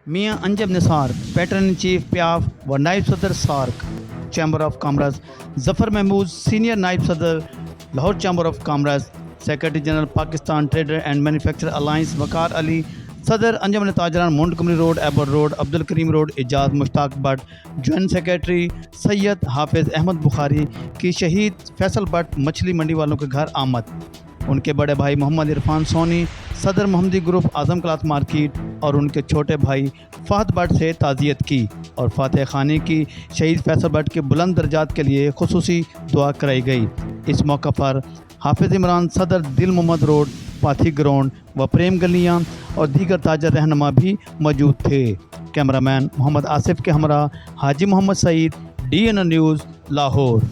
میاں انجم نثار pattern in chief پیاف و نائب صدر SAARC chamber of commerce, Zafar Mahmood senior نائب صدر Lahore chamber of commerce, secretary general Pakistan trader and manufacture alliance Waqar Ali, صدر انجمن تاجران مونٹگمری روڈ، ایبر road, Abdul Karim road, Ijaz Mushtaq Butt, joint secretary Syed Hafiz Ahmed بخاری کی شہید فیصل بٹ مچھلی منڈی والوں کے گھر آمد، ان کے بڑے بھائی محمد عرفان سونی، صدر محمدی گروپ اعظم کلاتھ مارکیٹ اور ان کے چھوٹے بھائی فہد بٹ سے تعزیت کی اور فاتح خانی کی شہید فیصل بٹ کے بلند درجات کے لیے خصوصی دعا کرائی گئی۔ اس موقع پر حافظ عمران صدر دل محمد روڈ، پاتھی گراؤنڈ و پریم گلیاں اور دیگر تاجر رہنما بھی موجود تھے۔ کیمرہ مین محمد آصف کے ہمراہ حاجی محمد سعید، DN نیوز، لاہور۔